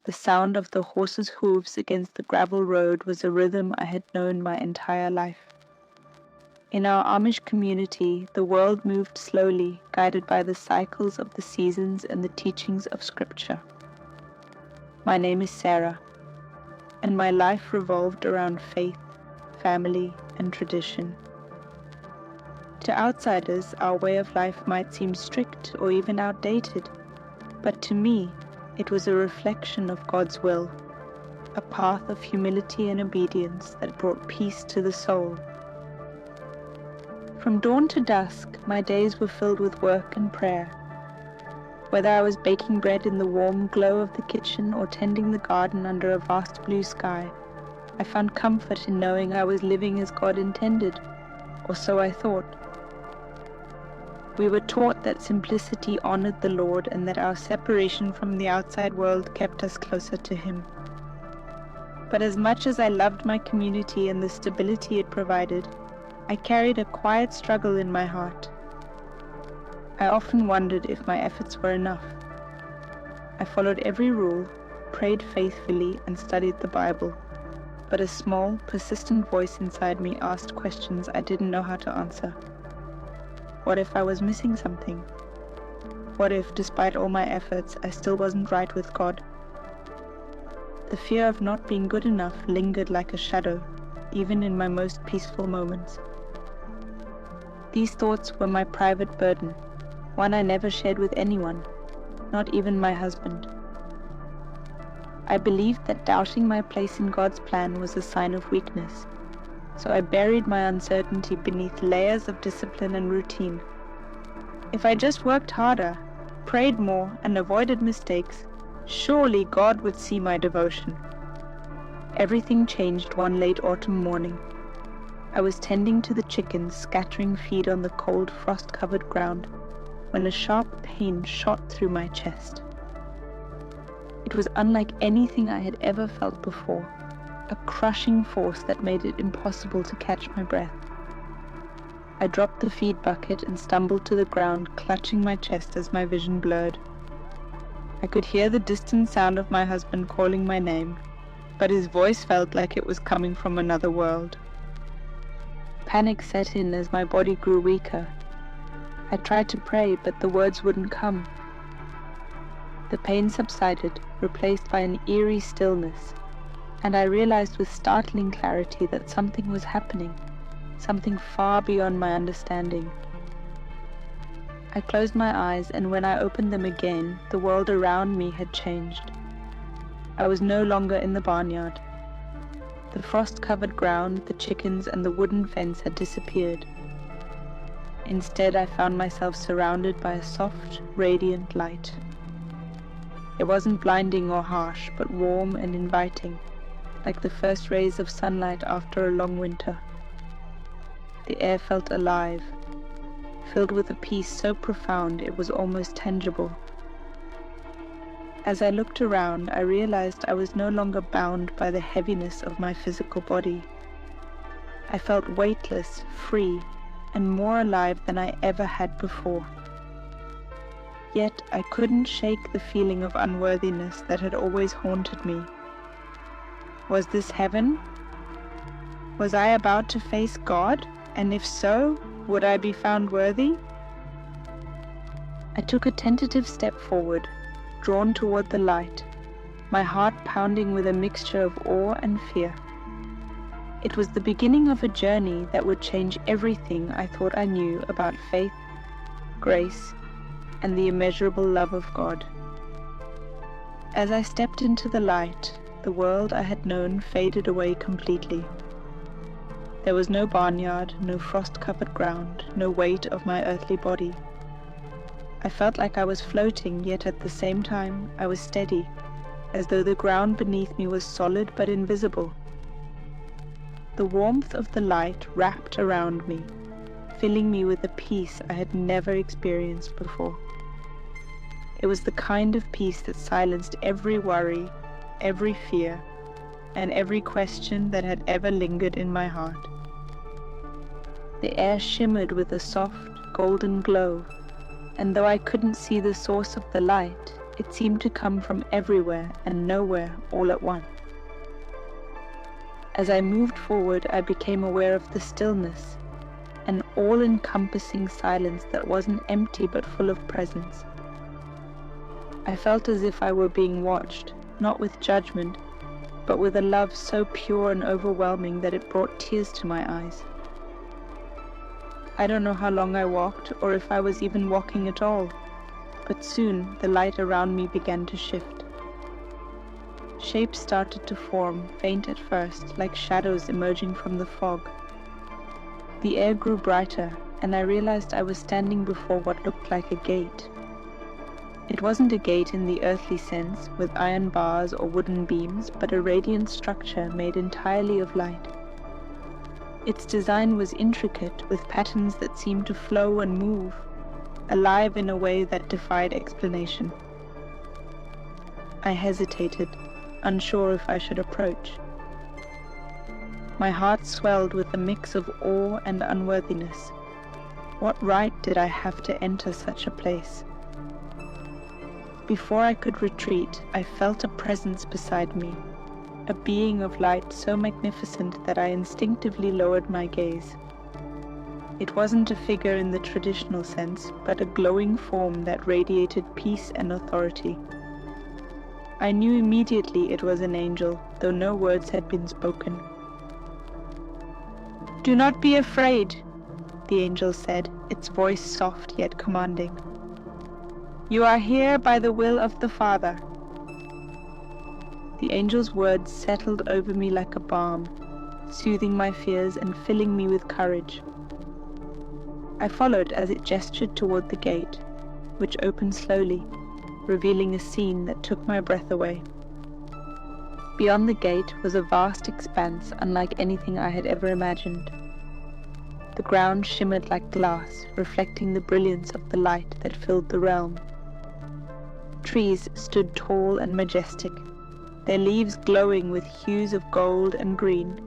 The sound of the horse's hooves against the gravel road was a rhythm I had known my entire life. In our Amish community, the world moved slowly, guided by the cycles of the seasons and the teachings of Scripture. My name is Sarah, and my life revolved around faith, family, and tradition. To outsiders, our way of life might seem strict or even outdated, but to me, it was a reflection of God's will, a path of humility and obedience that brought peace to the soul. From dawn to dusk, my days were filled with work and prayer. Whether I was baking bread in the warm glow of the kitchen or tending the garden under a vast blue sky, I found comfort in knowing I was living as God intended, or so I thought. We were taught that simplicity honored the Lord and that our separation from the outside world kept us closer to Him. But as much as I loved my community and the stability it provided, I carried a quiet struggle in my heart. I often wondered if my efforts were enough. I followed every rule, prayed faithfully, and studied the Bible, but a small, persistent voice inside me asked questions I didn't know how to answer. What if I was missing something? What if, despite all my efforts, I still wasn't right with God? The fear of not being good enough lingered like a shadow, even in my most peaceful moments. These thoughts were my private burden, one I never shared with anyone, not even my husband. I believed that doubting my place in God's plan was a sign of weakness, so I buried my uncertainty beneath layers of discipline and routine. If I just worked harder, prayed more, and avoided mistakes, surely God would see my devotion. Everything changed one late autumn morning. I was tending to the chickens, scattering feed on the cold, frost-covered ground, when a sharp pain shot through my chest. It was unlike anything I had ever felt before, a crushing force that made it impossible to catch my breath. I dropped the feed bucket and stumbled to the ground, clutching my chest as my vision blurred. I could hear the distant sound of my husband calling my name, but his voice felt like it was coming from another world. Panic set in as my body grew weaker. I tried to pray, but the words wouldn't come. The pain subsided, replaced by an eerie stillness, and I realized with startling clarity that something was happening, something far beyond my understanding. I closed my eyes, and when I opened them again, the world around me had changed. I was no longer in the barnyard. The frost-covered ground, the chickens, and the wooden fence had disappeared. Instead, I found myself surrounded by a soft, radiant light. It wasn't blinding or harsh, but warm and inviting, like the first rays of sunlight after a long winter. The air felt alive, filled with a peace so profound it was almost tangible. As I looked around, I realized I was no longer bound by the heaviness of my physical body. I felt weightless, free, and more alive than I ever had before. Yet I couldn't shake the feeling of unworthiness that had always haunted me. Was this heaven? Was I about to face God? And if so, would I be found worthy? I took a tentative step forward, drawn toward the light, my heart pounding with a mixture of awe and fear. It was the beginning of a journey that would change everything I thought I knew about faith, grace, and the immeasurable love of God. As I stepped into the light, the world I had known faded away completely. There was no barnyard, no frost-covered ground, no weight of my earthly body. I felt like I was floating, yet at the same time I was steady, as though the ground beneath me was solid but invisible. The warmth of the light wrapped around me, filling me with a peace I had never experienced before. It was the kind of peace that silenced every worry, every fear, and every question that had ever lingered in my heart. The air shimmered with a soft, golden glow, and though I couldn't see the source of the light, It seemed to come from everywhere and nowhere all at once. As I moved forward, I became aware of the stillness, an all-encompassing silence that wasn't empty but full of presence. I felt as if I were being watched, not with judgment, but with a love so pure and overwhelming that it brought tears to my eyes. I don't know how long I walked, or if I was even walking at all, but soon the light around me began to shift. Shapes started to form, faint at first, like shadows emerging from the fog. The air grew brighter, and I realized I was standing before what looked like a gate. It wasn't a gate in the earthly sense, with iron bars or wooden beams, but a radiant structure made entirely of light. Its design was intricate, with patterns that seemed to flow and move, alive in a way that defied explanation. I hesitated, unsure if I should approach. My heart swelled with a mix of awe and unworthiness. What right did I have to enter such a place? Before I could retreat, I felt a presence beside me, a being of light so magnificent that I instinctively lowered my gaze. It wasn't a figure in the traditional sense, but a glowing form that radiated peace and authority. I knew immediately it was an angel, though no words had been spoken. "Do not be afraid," the angel said, its voice soft yet commanding. "You are here by the will of the Father." The angel's words settled over me like a balm, soothing my fears and filling me with courage. I followed as it gestured toward the gate, which opened slowly, revealing a scene that took my breath away. Beyond the gate was a vast expanse unlike anything I had ever imagined. The ground shimmered like glass, reflecting the brilliance of the light that filled the realm. Trees stood tall and majestic, their leaves glowing with hues of gold and green,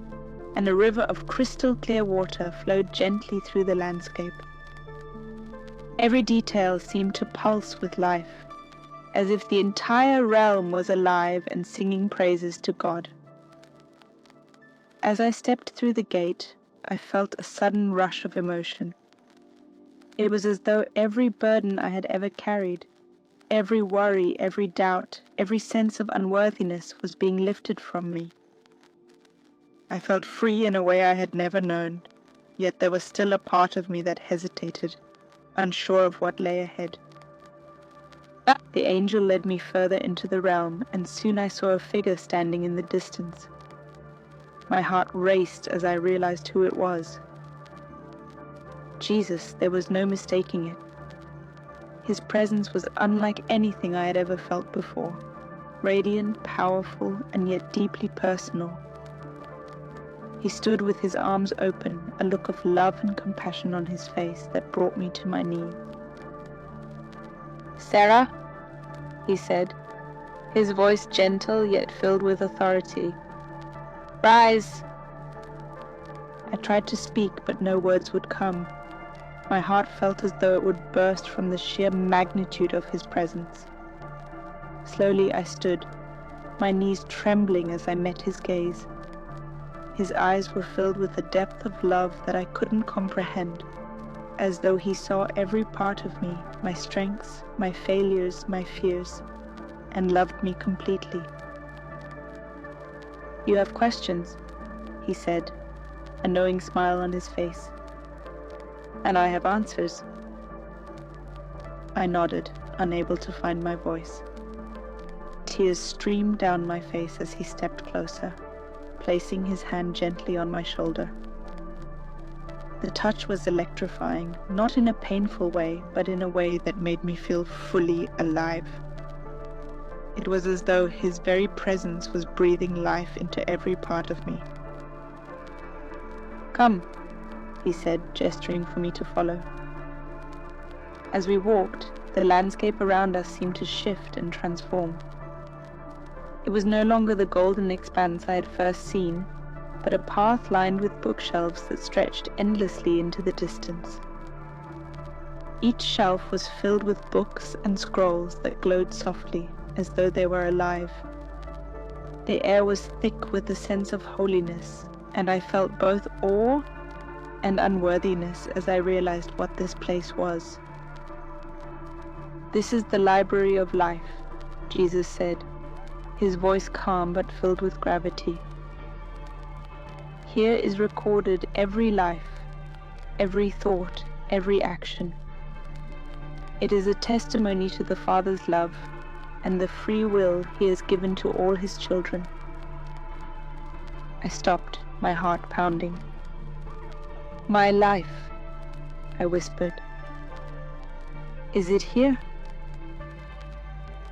and a river of crystal clear water flowed gently through the landscape. Every detail seemed to pulse with life, as if the entire realm was alive and singing praises to God. As I stepped through the gate, I felt a sudden rush of emotion. It was as though every burden I had ever carried, every worry, every doubt, every sense of unworthiness was being lifted from me. I felt free in a way I had never known, yet there was still a part of me that hesitated, unsure of what lay ahead. The angel led me further into the realm, and soon I saw a figure standing in the distance. My heart raced as I realized who it was. Jesus, there was no mistaking it. His presence was unlike anything I had ever felt before, radiant, powerful, and yet deeply personal. He stood with his arms open, a look of love and compassion on his face that brought me to my knees. "Sarah," he said, his voice gentle yet filled with authority. "Rise." I tried to speak, but no words would come. My heart felt as though it would burst from the sheer magnitude of his presence. Slowly I stood, my knees trembling as I met his gaze. His eyes were filled with a depth of love that I couldn't comprehend, as though he saw every part of me, my strengths, my failures, my fears, and loved me completely. "You have questions," he said, a knowing smile on his face. "And I have answers." I nodded, unable to find my voice. Tears streamed down my face as he stepped closer, placing his hand gently on my shoulder. The touch was electrifying, not in a painful way, but in a way that made me feel fully alive. It was as though his very presence was breathing life into every part of me. "Come," he said, gesturing for me to follow. As we walked, the landscape around us seemed to shift and transform. It was no longer the golden expanse I had first seen, but a path lined with bookshelves that stretched endlessly into the distance. Each shelf was filled with books and scrolls that glowed softly, as though they were alive. The air was thick with a sense of holiness, and I felt both awe and unworthiness as I realized what this place was. "This is the library of life," Jesus said, his voice calm but filled with gravity. "Here is recorded every life, every thought, every action. It is a testimony to the Father's love and the free will He has given to all His children." I stopped, my heart pounding. "My life," I whispered. "Is it here?"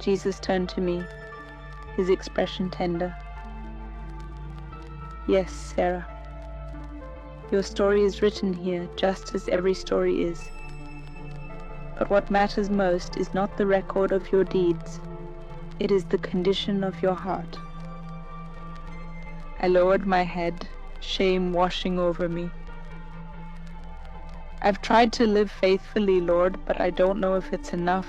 Jesus turned to me, his expression tender. "Yes, Sarah. Your story is written here, just as every story is. But what matters most is not the record of your deeds. It is the condition of your heart." I lowered my head, shame washing over me. "I've tried to live faithfully, Lord, but I don't know if it's enough.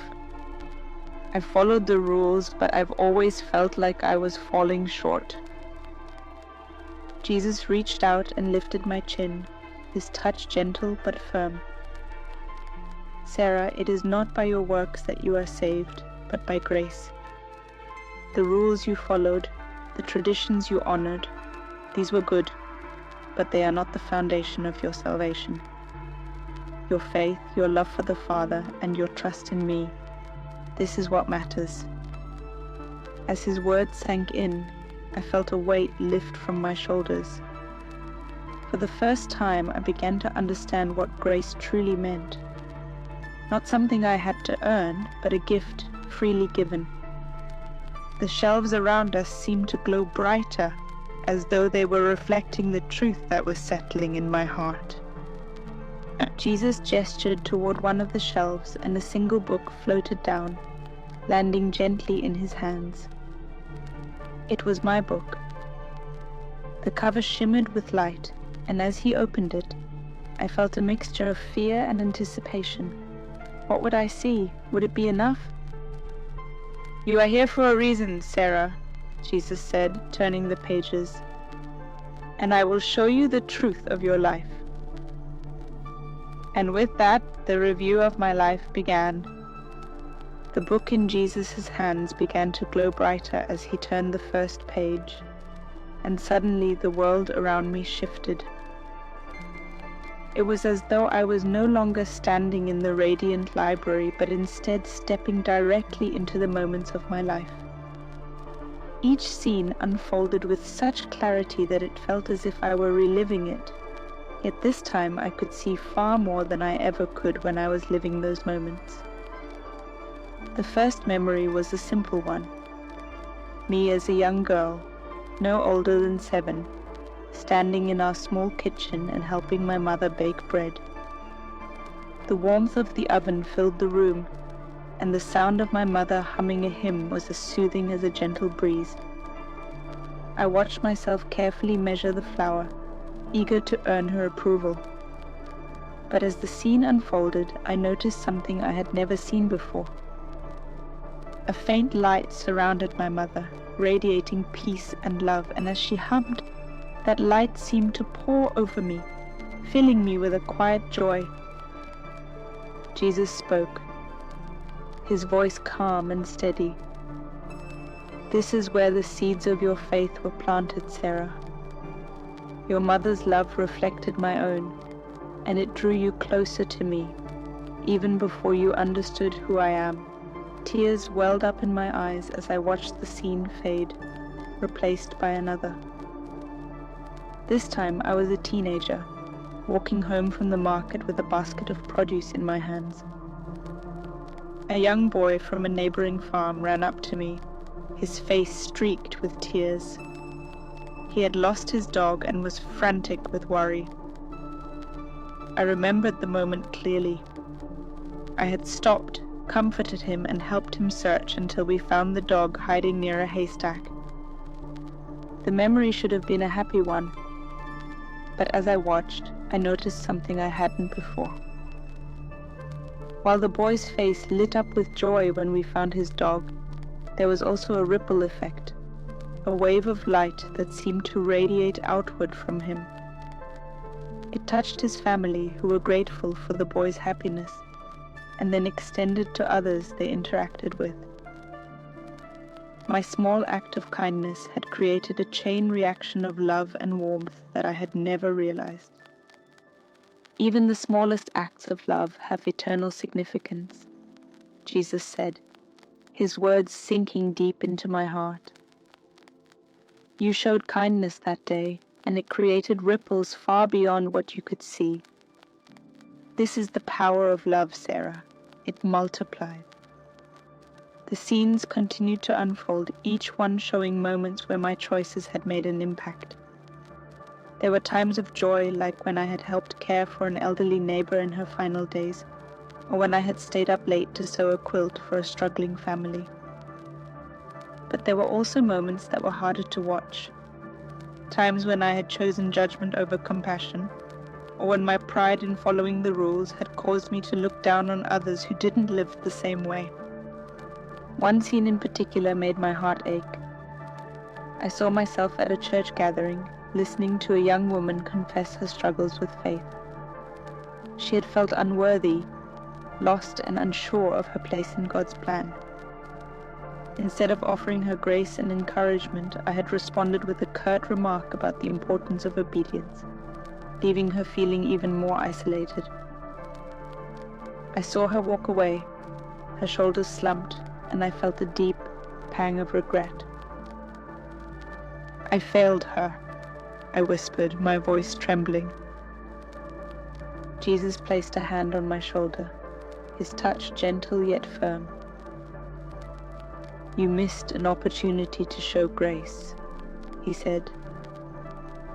I've followed the rules, but I've always felt like I was falling short." Jesus reached out and lifted my chin, his touch gentle but firm. "Sarah, it is not by your works that you are saved, but by grace. The rules you followed, the traditions you honored, these were good, but they are not the foundation of your salvation. Your faith, your love for the Father, and your trust in me, this is what matters." As his words sank in, I felt a weight lift from my shoulders. For the first time, I began to understand what grace truly meant. Not something I had to earn, but a gift freely given. The shelves around us seemed to glow brighter, as though they were reflecting the truth that was settling in my heart. Jesus gestured toward one of the shelves, and a single book floated down, landing gently in his hands. It was my book. The cover shimmered with light, and as he opened it, I felt a mixture of fear and anticipation. What would I see? Would it be enough? "You are here for a reason, Sarah," Jesus said, turning the pages, "and I will show you the truth of your life." And with that, the review of my life began. The book in Jesus' hands began to glow brighter as he turned the first page, and suddenly the world around me shifted. It was as though I was no longer standing in the radiant library, but instead stepping directly into the moments of my life. Each scene unfolded with such clarity that it felt as if I were reliving it. Yet this time I could see far more than I ever could when I was living those moments. The first memory was a simple one. Me as a young girl, no older than 7, standing in our small kitchen and helping my mother bake bread. The warmth of the oven filled the room, and the sound of my mother humming a hymn was as soothing as a gentle breeze. I watched myself carefully measure the flour, eager to earn her approval. But as the scene unfolded, I noticed something I had never seen before. A faint light surrounded my mother, radiating peace and love, and as she hummed, that light seemed to pour over me, filling me with a quiet joy. Jesus spoke, his voice calm and steady. "This is where the seeds of your faith were planted, Sarah. Your mother's love reflected my own, and it drew you closer to me, even before you understood who I am." Tears welled up in my eyes as I watched the scene fade, replaced by another. This time I was a teenager, walking home from the market with a basket of produce in my hands. A young boy from a neighboring farm ran up to me, his face streaked with tears. He had lost his dog and was frantic with worry. I remembered the moment clearly. I had stopped, comforted him, and helped him search until we found the dog hiding near a haystack. The memory should have been a happy one, but as I watched, I noticed something I hadn't before. While the boy's face lit up with joy when we found his dog, there was also a ripple effect, a wave of light that seemed to radiate outward from him. It touched his family, who were grateful for the boy's happiness, and then extended to others they interacted with. My small act of kindness had created a chain reaction of love and warmth that I had never realized. Even the smallest acts of love have eternal significance, Jesus said, his words sinking deep into my heart. You showed kindness that day, and it created ripples far beyond what you could see. This is the power of love, Sarah. It multiplied. The scenes continued to unfold, each one showing moments where my choices had made an impact. There were times of joy, like when I had helped care for an elderly neighbor in her final days, or when I had stayed up late to sew a quilt for a struggling family. But there were also moments that were harder to watch, times when I had chosen judgment over compassion, or when my pride in following the rules had caused me to look down on others who didn't live the same way. One scene in particular made my heart ache. I saw myself at a church gathering, listening to a young woman confess her struggles with faith. She had felt unworthy, lost and unsure of her place in God's plan. Instead of offering her grace and encouragement, I had responded with a curt remark about the importance of obedience, leaving her feeling even more isolated. I saw her walk away, her shoulders slumped, and I felt a deep pang of regret. I failed her, I whispered, my voice trembling. Jesus placed a hand on my shoulder, his touch gentle yet firm. You missed an opportunity to show grace, he said.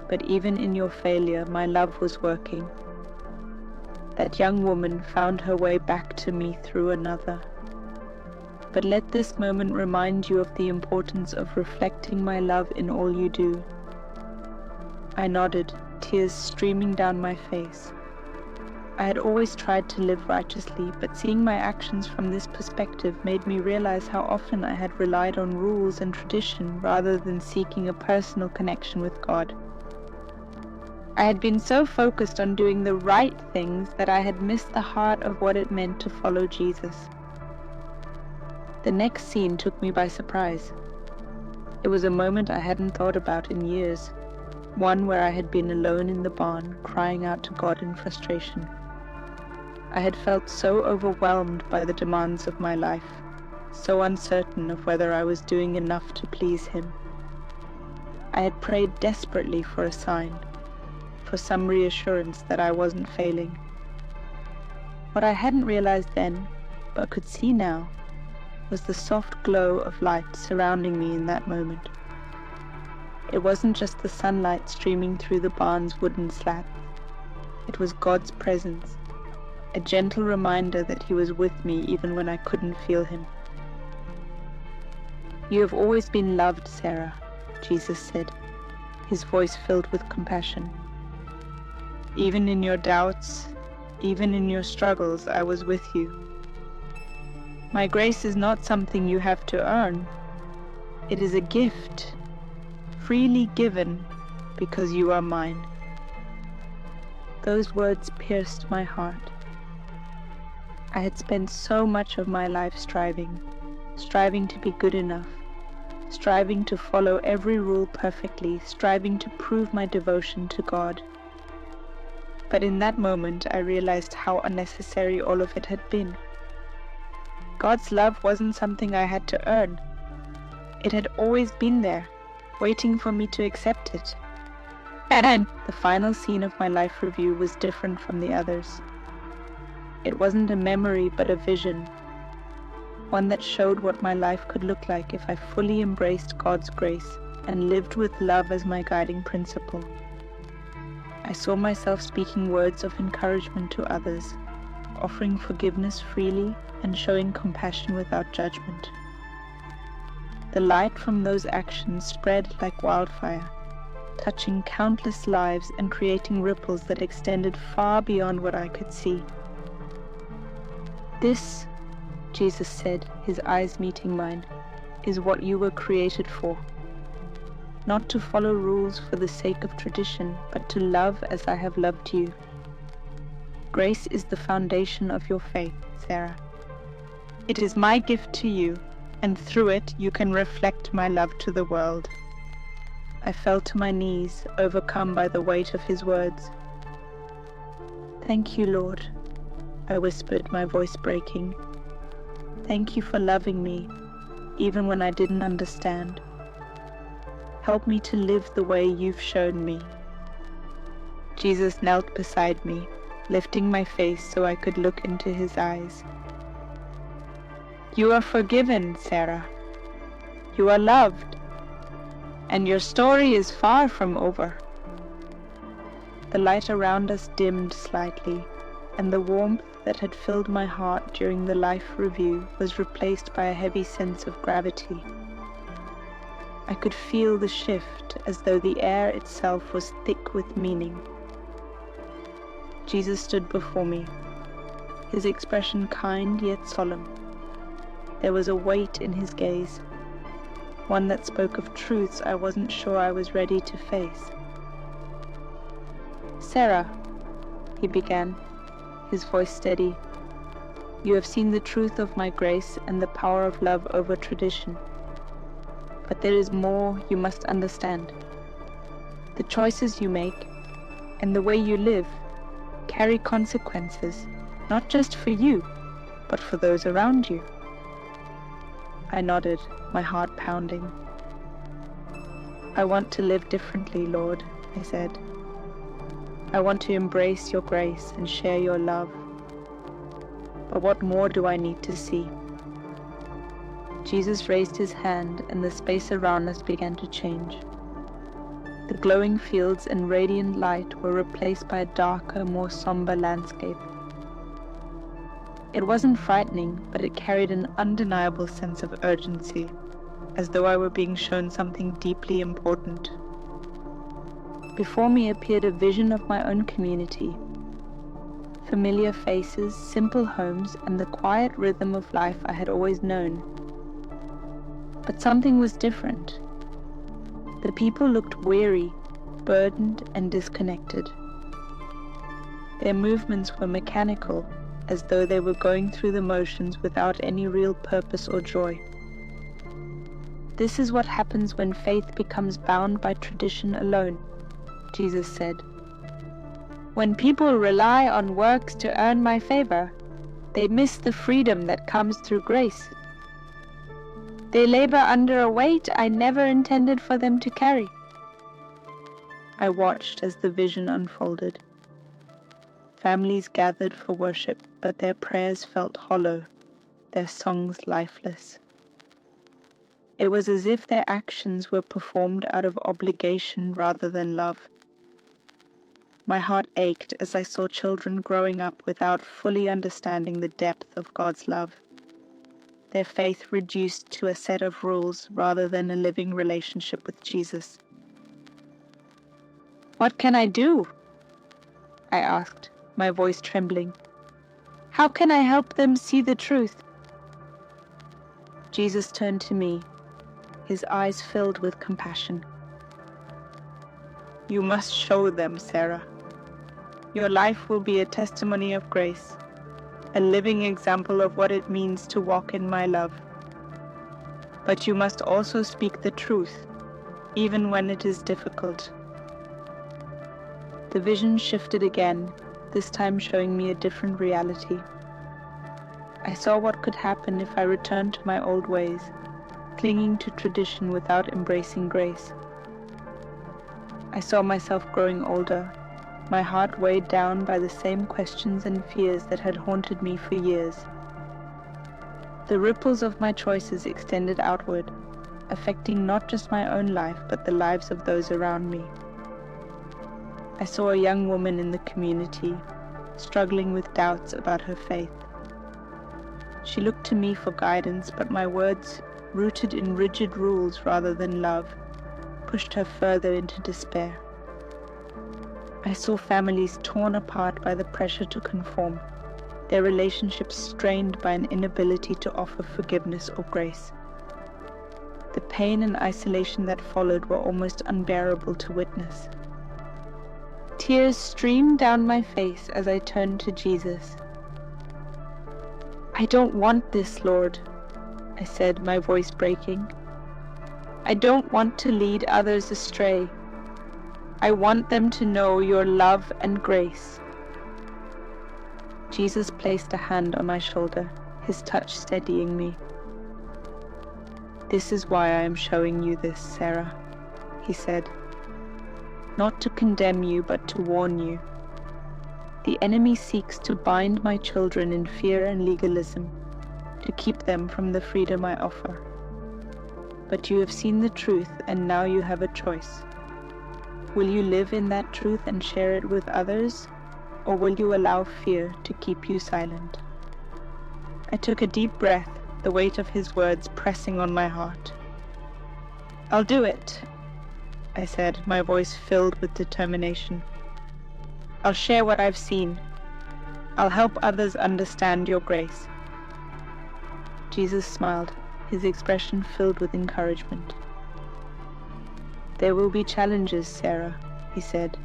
But even in your failure, my love was working. That young woman found her way back to me through another. But let this moment remind you of the importance of reflecting my love in all you do. I nodded, tears streaming down my face. I had always tried to live righteously, but seeing my actions from this perspective made me realize how often I had relied on rules and tradition rather than seeking a personal connection with God. I had been so focused on doing the right things that I had missed the heart of what it meant to follow Jesus. The next scene took me by surprise. It was a moment I hadn't thought about in years, one where I had been alone in the barn, crying out to God in frustration. I had felt so overwhelmed by the demands of my life, so uncertain of whether I was doing enough to please Him. I had prayed desperately for a sign, for some reassurance that I wasn't failing. What I hadn't realized then, but could see now, was the soft glow of light surrounding me in that moment. It wasn't just the sunlight streaming through the barn's wooden slats. It was God's presence, a gentle reminder that He was with me even when I couldn't feel Him. You have always been loved, Sarah, Jesus said, His voice filled with compassion. Even in your doubts, even in your struggles, I was with you. My grace is not something you have to earn. It is a gift, freely given because you are mine. Those words pierced my heart. I had spent so much of my life striving to be good enough, striving to follow every rule perfectly, striving to prove my devotion to God. But in that moment, I realized how unnecessary all of it had been. God's love wasn't something I had to earn. It had always been there, waiting for me to accept it. And the final scene of my life review was different from the others. It wasn't a memory, but a vision, one that showed what my life could look like if I fully embraced God's grace and lived with love as my guiding principle. I saw myself speaking words of encouragement to others, offering forgiveness freely and showing compassion without judgment. The light from those actions spread like wildfire, touching countless lives and creating ripples that extended far beyond what I could see. "This," Jesus said, his eyes meeting mine, "is what you were created for. Not to follow rules for the sake of tradition, but to love as I have loved you. Grace is the foundation of your faith, Sarah. It is my gift to you, and through it you can reflect my love to the world." I fell to my knees, overcome by the weight of his words. "Thank you, Lord," I whispered, my voice breaking. "Thank you for loving me, even when I didn't understand. Help me to live the way you've shown me." Jesus knelt beside me, lifting my face so I could look into his eyes. "You are forgiven, Sarah. You are loved, and your story is far from over." The light around us dimmed slightly, and the warmth that had filled my heart during the life review was replaced by a heavy sense of gravity. I could feel the shift, as though the air itself was thick with meaning. Jesus stood before me, his expression kind yet solemn. There was a weight in his gaze, one that spoke of truths I wasn't sure I was ready to face. "Sarah," he began, his voice steady, "you have seen the truth of my grace and the power of love over tradition. But there is more you must understand. The choices you make and the way you live carry consequences, not just for you, but for those around you." I nodded, my heart pounding. "I want to live differently, Lord," I said. "I want to embrace your grace and share your love. But what more do I need to see?" Jesus raised his hand, and the space around us began to change. The glowing fields and radiant light were replaced by a darker, more somber landscape. It wasn't frightening, but it carried an undeniable sense of urgency, as though I were being shown something deeply important. Before me appeared a vision of my own community. Familiar faces, simple homes, and the quiet rhythm of life I had always known. But something was different. The people looked weary, burdened, and disconnected. Their movements were mechanical, as though they were going through the motions without any real purpose or joy. "This is what happens when faith becomes bound by tradition alone," Jesus said. "When people rely on works to earn my favor, they miss the freedom that comes through grace. They labor under a weight I never intended for them to carry." I watched as the vision unfolded. Families gathered for worship, but their prayers felt hollow, their songs lifeless. It was as if their actions were performed out of obligation rather than love. My heart ached as I saw children growing up without fully understanding the depth of God's love, their faith reduced to a set of rules rather than a living relationship with Jesus. "What can I do?" I asked, my voice trembling. "How can I help them see the truth?" Jesus turned to me, his eyes filled with compassion. "You must show them, Sarah. Your life will be a testimony of grace, a living example of what it means to walk in my love. But you must also speak the truth, even when it is difficult." The vision shifted again, this time showing me a different reality. I saw what could happen if I returned to my old ways, clinging to tradition without embracing grace. I saw myself growing older, my heart weighed down by the same questions and fears that had haunted me for years. The ripples of my choices extended outward, affecting not just my own life, but the lives of those around me. I saw a young woman in the community, struggling with doubts about her faith. She looked to me for guidance, but my words, rooted in rigid rules rather than love, pushed her further into despair. I saw families torn apart by the pressure to conform, their relationships strained by an inability to offer forgiveness or grace. The pain and isolation that followed were almost unbearable to witness. Tears streamed down my face as I turned to Jesus. "I don't want this, Lord," I said, my voice breaking. "I don't want to lead others astray. I want them to know your love and grace." Jesus placed a hand on my shoulder, his touch steadying me. "This is why I am showing you this, Sarah," he said. "Not to condemn you, but to warn you. The enemy seeks to bind my children in fear and legalism, to keep them from the freedom I offer. But you have seen the truth, and now you have a choice. Will you live in that truth and share it with others, or will you allow fear to keep you silent?" I took a deep breath, the weight of his words pressing on my heart. "I'll do it," I said, my voice filled with determination. "I'll share what I've seen. I'll help others understand your grace." Jesus smiled, his expression filled with encouragement. "There will be challenges, Sarah," he said.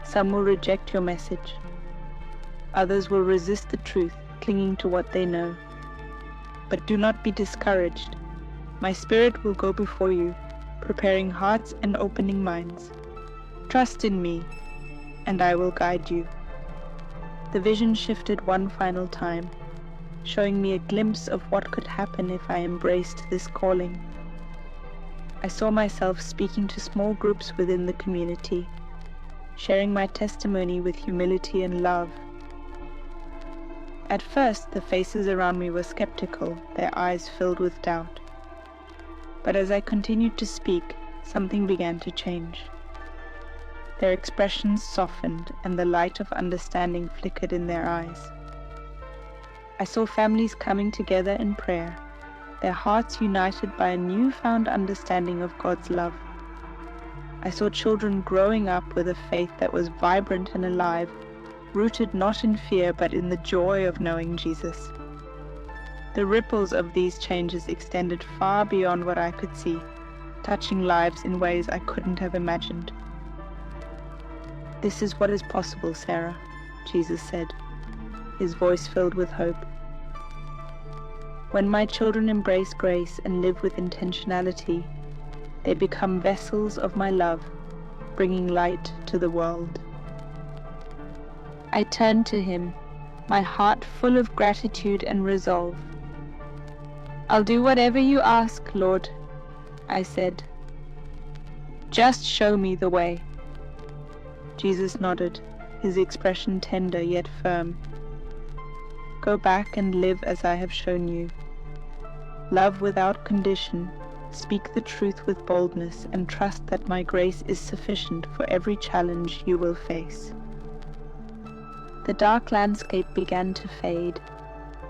"Some will reject your message. Others will resist the truth, clinging to what they know. But do not be discouraged. My Spirit will go before you, preparing hearts and opening minds. Trust in me, and I will guide you." The vision shifted one final time, showing me a glimpse of what could happen if I embraced this calling. I saw myself speaking to small groups within the community, sharing my testimony with humility and love. At first, the faces around me were skeptical, their eyes filled with doubt. But as I continued to speak, something began to change. Their expressions softened, and the light of understanding flickered in their eyes. I saw families coming together in prayer, their hearts united by a newfound understanding of God's love. I saw children growing up with a faith that was vibrant and alive, rooted not in fear but in the joy of knowing Jesus. The ripples of these changes extended far beyond what I could see, touching lives in ways I couldn't have imagined. "This is what is possible, Sarah," Jesus said, his voice filled with hope. "When my children embrace grace and live with intentionality, they become vessels of my love, bringing light to the world." I turned to him, my heart full of gratitude and resolve. "I'll do whatever you ask, Lord," I said. "Just show me the way." Jesus nodded, his expression tender yet firm. "Go back and live as I have shown you. Love without condition, speak the truth with boldness, and trust that my grace is sufficient for every challenge you will face." The dark landscape began to fade,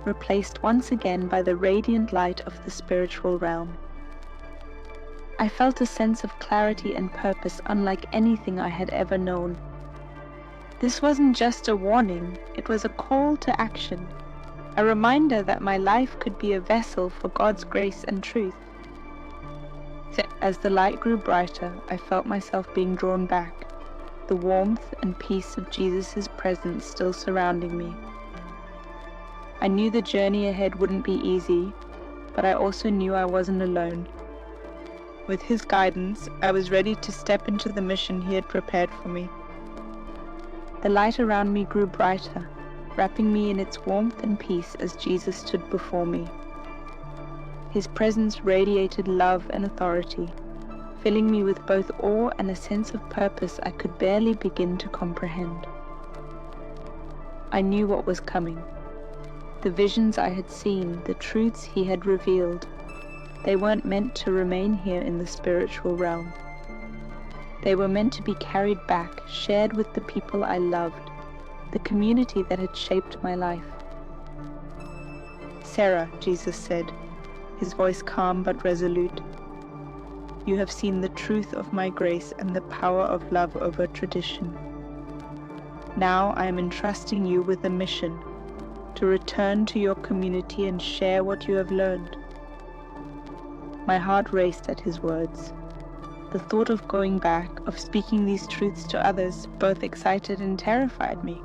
replaced once again by the radiant light of the spiritual realm. I felt a sense of clarity and purpose unlike anything I had ever known. This wasn't just a warning, it was a call to action, a reminder that my life could be a vessel for God's grace and truth. As the light grew brighter, I felt myself being drawn back, the warmth and peace of Jesus' presence still surrounding me. I knew the journey ahead wouldn't be easy, but I also knew I wasn't alone. With his guidance, I was ready to step into the mission he had prepared for me. The light around me grew brighter, wrapping me in its warmth and peace as Jesus stood before me. His presence radiated love and authority, filling me with both awe and a sense of purpose I could barely begin to comprehend. I knew what was coming. The visions I had seen, the truths he had revealed, they weren't meant to remain here in the spiritual realm. They were meant to be carried back, shared with the people I loved, the community that had shaped my life. "Sarah," Jesus said, his voice calm but resolute, "you have seen the truth of my grace and the power of love over tradition. Now I am entrusting you with a mission, to return to your community and share what you have learned. My heart raced at his words. The thought of going back, of speaking these truths to others, both excited and terrified me.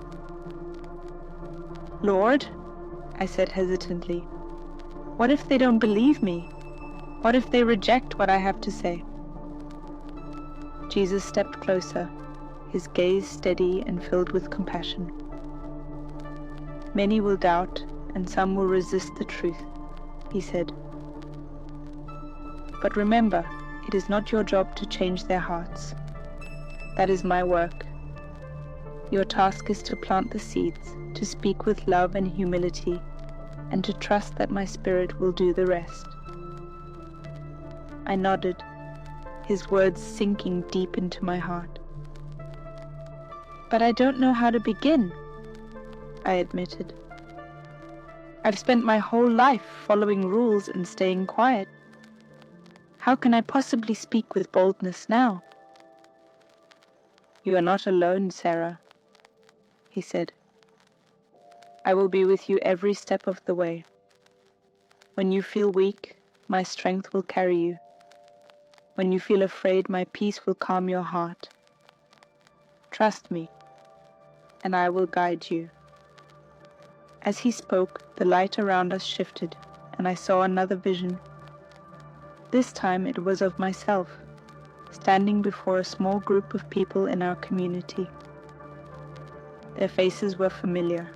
"Lord," I said hesitantly, "what if they don't believe me? What if they reject what I have to say?" Jesus stepped closer, his gaze steady and filled with compassion. "Many will doubt, and some will resist the truth," he said. "But remember, it is not your job to change their hearts. That is my work. Your task is to plant the seeds, to speak with love and humility, and to trust that my Spirit will do the rest." I nodded, his words sinking deep into my heart. "But I don't know how to begin," I admitted. "I've spent my whole life following rules and staying quiet. How can I possibly speak with boldness now?" "You are not alone, Sarah," he said. "I will be with you every step of the way. When you feel weak, my strength will carry you. When you feel afraid, my peace will calm your heart. Trust me, and I will guide you." As he spoke, the light around us shifted, and I saw another vision. This time it was of myself, standing before a small group of people in our community. Their faces were familiar,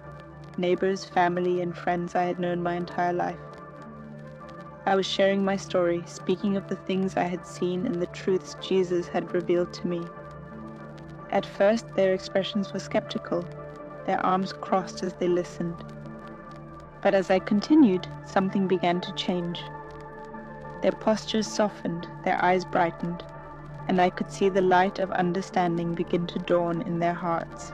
neighbors, family, and friends I had known my entire life. I was sharing my story, speaking of the things I had seen and the truths Jesus had revealed to me. At first, their expressions were skeptical, their arms crossed as they listened. But as I continued, something began to change. Their postures softened, their eyes brightened, and I could see the light of understanding begin to dawn in their hearts.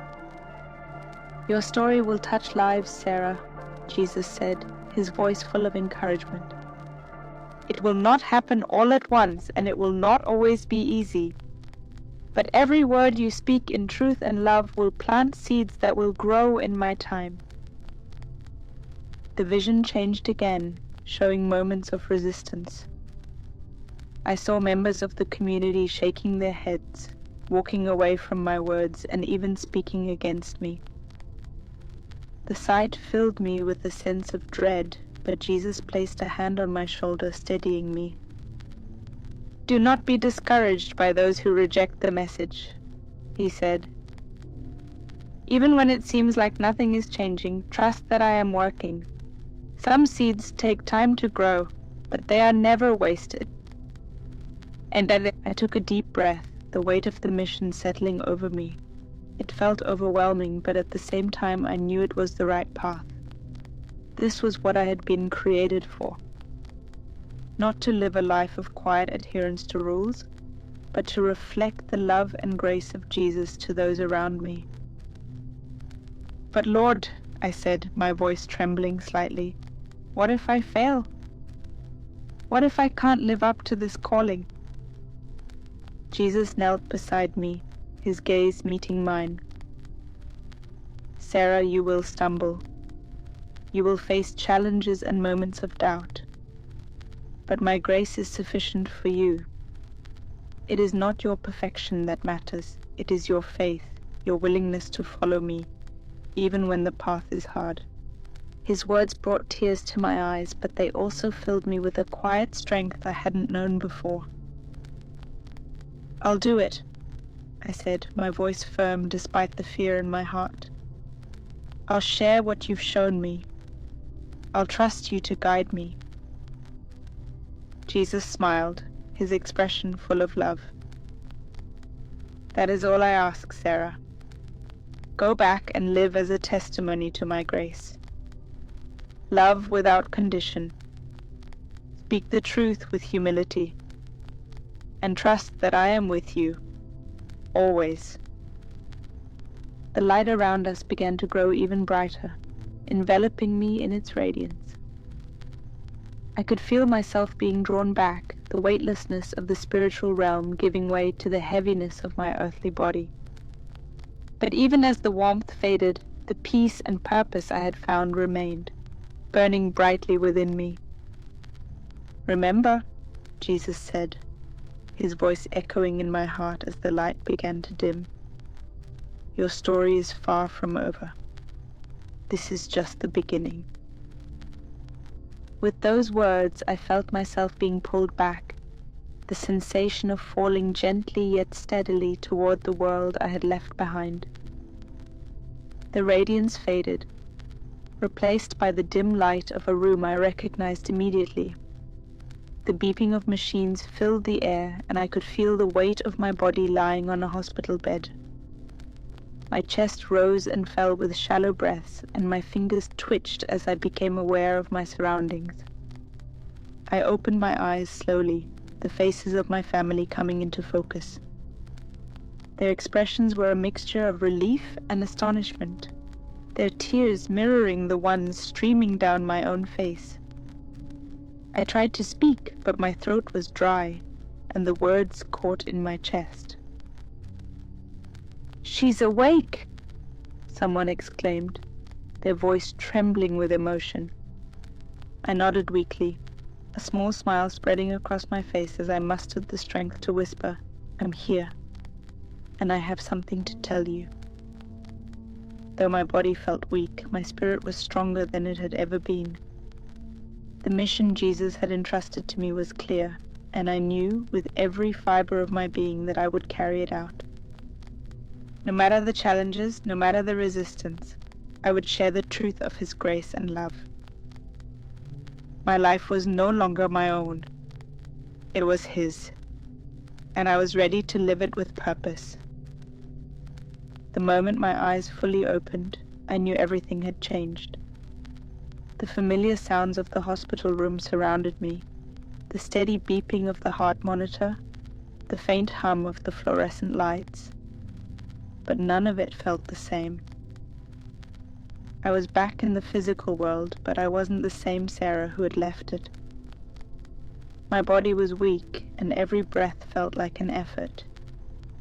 "Your story will touch lives, Sarah," Jesus said, his voice full of encouragement. "It will not happen all at once, and it will not always be easy. But every word you speak in truth and love will plant seeds that will grow in my time." The vision changed again, showing moments of resistance. I saw members of the community shaking their heads, walking away from my words, and even speaking against me. The sight filled me with a sense of dread, but Jesus placed a hand on my shoulder, steadying me. "Do not be discouraged by those who reject the message," he said. "Even when it seems like nothing is changing, trust that I am working. Some seeds take time to grow, but they are never wasted." And then I took a deep breath, the weight of the mission settling over me. It felt overwhelming, but at the same time I knew it was the right path. This was what I had been created for. Not to live a life of quiet adherence to rules, but to reflect the love and grace of Jesus to those around me. "But Lord," I said, my voice trembling slightly, "what if I fail? What if I can't live up to this calling?" Jesus knelt beside me, his gaze meeting mine. "Sarah, you will stumble. You will face challenges and moments of doubt. But my grace is sufficient for you. It is not your perfection that matters. It is your faith, your willingness to follow me, even when the path is hard." His words brought tears to my eyes, but they also filled me with a quiet strength I hadn't known before. "I'll do it," I said, my voice firm despite the fear in my heart. "I'll share what you've shown me. I'll trust you to guide me." Jesus smiled, his expression full of love. "That is all I ask, Sarah. Go back and live as a testimony to my grace. Love without condition. Speak the truth with humility. And trust that I am with you, always." The light around us began to grow even brighter, enveloping me in its radiance. I could feel myself being drawn back, the weightlessness of the spiritual realm giving way to the heaviness of my earthly body. But even as the warmth faded, The peace and purpose I had found remained, burning brightly within me. "Remember," Jesus said, his voice echoing in my heart as the light began to dim, "your story is far from over. This is just the beginning." With those words, I felt myself being pulled back, the sensation of falling gently yet steadily toward the world I had left behind. The radiance faded, replaced by the dim light of a room I recognized immediately. The beeping of machines filled the air, and I could feel the weight of my body lying on a hospital bed. My chest rose and fell with shallow breaths, and my fingers twitched as I became aware of my surroundings. I opened my eyes slowly, the faces of my family coming into focus. Their expressions were a mixture of relief and astonishment, their tears mirroring the ones streaming down my own face. I tried to speak, but my throat was dry, and the words caught in my chest. "She's awake!" someone exclaimed, their voice trembling with emotion. I nodded weakly, a small smile spreading across my face as I mustered the strength to whisper, "I'm here, and I have something to tell you." Though my body felt weak, my spirit was stronger than it had ever been. The mission Jesus had entrusted to me was clear, and I knew with every fiber of my being that I would carry it out. No matter the challenges, no matter the resistance, I would share the truth of His grace and love. My life was no longer my own. It was His, and I was ready to live it with purpose. The moment my eyes fully opened, I knew everything had changed. The familiar sounds of the hospital room surrounded me, the steady beeping of the heart monitor, the faint hum of the fluorescent lights. But none of it felt the same. I was back in the physical world, but I wasn't the same Sarah who had left it. My body was weak, and every breath felt like an effort,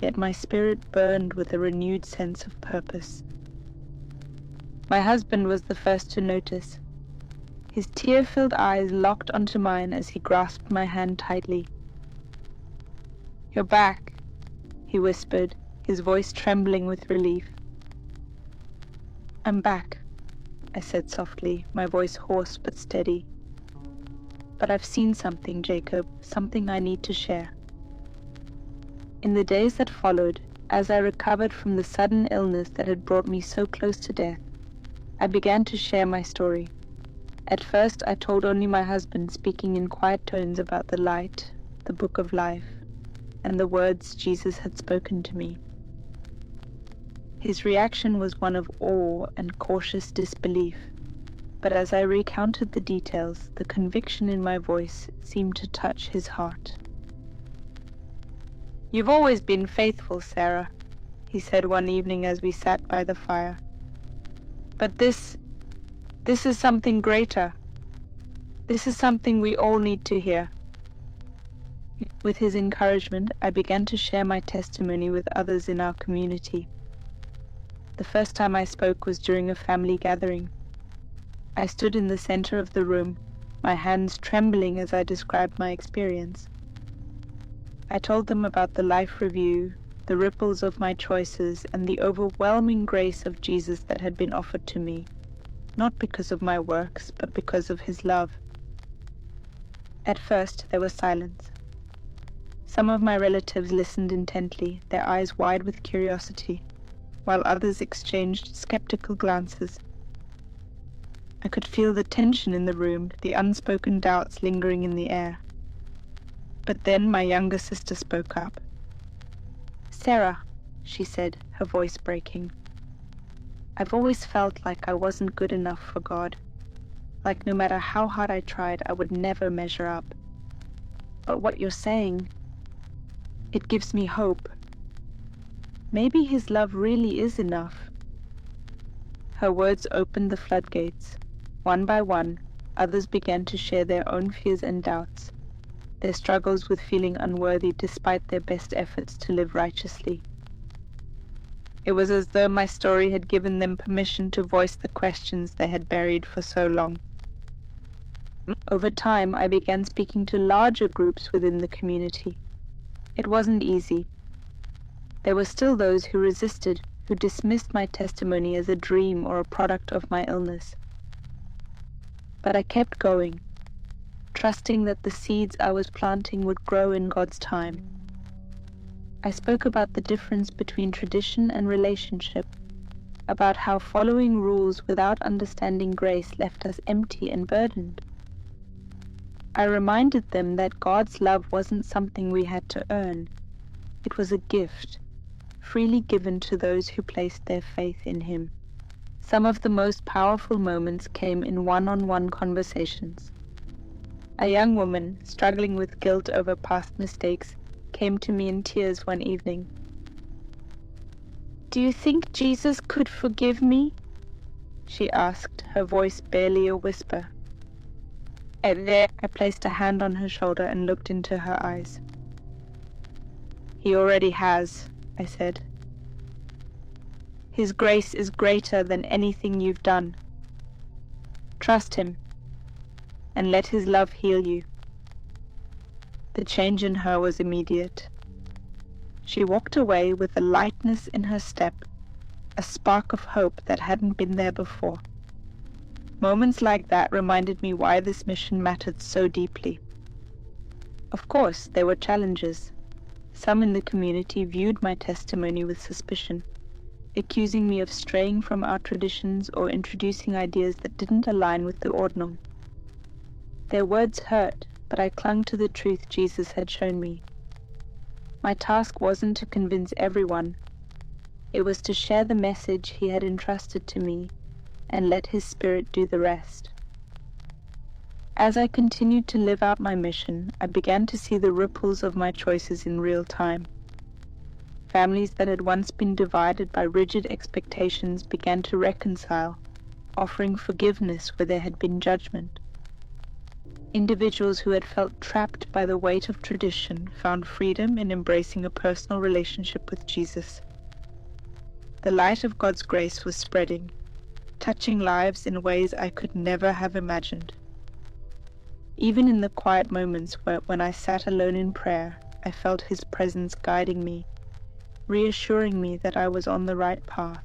yet my spirit burned with a renewed sense of purpose. My husband was the first to notice. His tear-filled eyes locked onto mine as he grasped my hand tightly. "You're back," he whispered, his voice trembling with relief. "I'm back," I said softly, my voice hoarse but steady. "But I've seen something, Jacob, something I need to share." In the days that followed, as I recovered from the sudden illness that had brought me so close to death, I began to share my story. At first I told only my husband, speaking in quiet tones about the light, the book of life, and the words Jesus had spoken to me. His reaction was one of awe and cautious disbelief, but as I recounted the details, the conviction in my voice seemed to touch his heart. "You've always been faithful, Sarah," he said one evening as we sat by the fire. "But this is something greater. This is something we all need to hear." With his encouragement, I began to share my testimony with others in our community. The first time I spoke was during a family gathering. I stood in the center of the room, my hands trembling as I described my experience. I told them about the life review, the ripples of my choices, and the overwhelming grace of Jesus that had been offered to me, not because of my works, but because of His love. At first, there was silence. Some of my relatives listened intently, their eyes wide with curiosity, while others exchanged skeptical glances. I could feel the tension in the room, the unspoken doubts lingering in the air. But then my younger sister spoke up. "Sarah," she said, her voice breaking, "I've always felt like I wasn't good enough for God, like no matter how hard I tried, I would never measure up. But what you're saying, it gives me hope. Maybe His love really is enough." Her words opened the floodgates. One by one, others began to share their own fears and doubts, their struggles with feeling unworthy despite their best efforts to live righteously. It was as though my story had given them permission to voice the questions they had buried for so long. Over time, I began speaking to larger groups within the community. It wasn't easy. There were still those who resisted, who dismissed my testimony as a dream or a product of my illness. But I kept going, trusting that the seeds I was planting would grow in God's time. I spoke about the difference between tradition and relationship, about how following rules without understanding grace left us empty and burdened. I reminded them that God's love wasn't something we had to earn. It was a gift, freely given to those who placed their faith in Him. Some of the most powerful moments came in one-on-one conversations. A young woman, struggling with guilt over past mistakes, came to me in tears one evening. "Do you think Jesus could forgive me?" she asked, her voice barely a whisper. I placed a hand on her shoulder and looked into her eyes. "He already has," I said. "His grace is greater than anything you've done. Trust Him, and let His love heal you." The change in her was immediate. She walked away with a lightness in her step, a spark of hope that hadn't been there before. Moments like that reminded me why this mission mattered so deeply. Of course, there were challenges. Some in the community viewed my testimony with suspicion, accusing me of straying from our traditions or introducing ideas that didn't align with the ordinal. Their words hurt, but I clung to the truth Jesus had shown me. My task wasn't to convince everyone. It was to share the message He had entrusted to me and let His Spirit do the rest. As I continued to live out my mission, I began to see the ripples of my choices in real time. Families that had once been divided by rigid expectations began to reconcile, offering forgiveness where there had been judgment. Individuals who had felt trapped by the weight of tradition found freedom in embracing a personal relationship with Jesus. The light of God's grace was spreading, touching lives in ways I could never have imagined. Even in the quiet moments when I sat alone in prayer, I felt His presence guiding me, reassuring me that I was on the right path.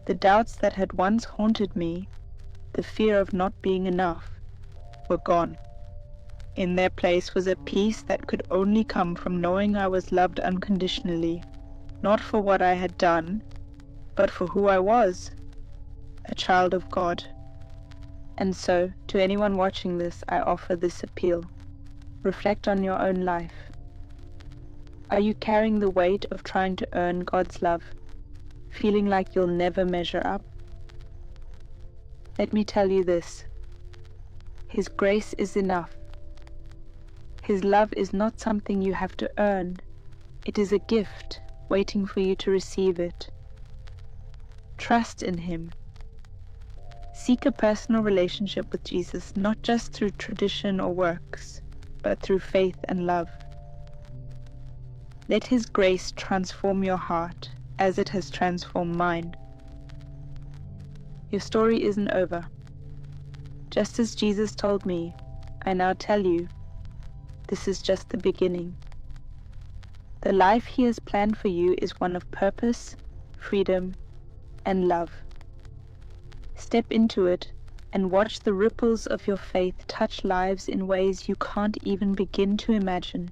The doubts that had once haunted me, the fear of not being enough, were gone. In their place was a peace that could only come from knowing I was loved unconditionally, not for what I had done, but for who I was, a child of God. And so, to anyone watching this, I offer this appeal. Reflect on your own life. Are you carrying the weight of trying to earn God's love, feeling like you'll never measure up? Let me tell you this. His grace is enough. His love is not something you have to earn. It is a gift, waiting for you to receive it. Trust in Him. Seek a personal relationship with Jesus, not just through tradition or works, but through faith and love. Let His grace transform your heart as it has transformed mine. Your story isn't over. Just as Jesus told me, I now tell you, this is just the beginning. The life He has planned for you is one of purpose, freedom, and love. Step into it and watch the ripples of your faith touch lives in ways you can't even begin to imagine.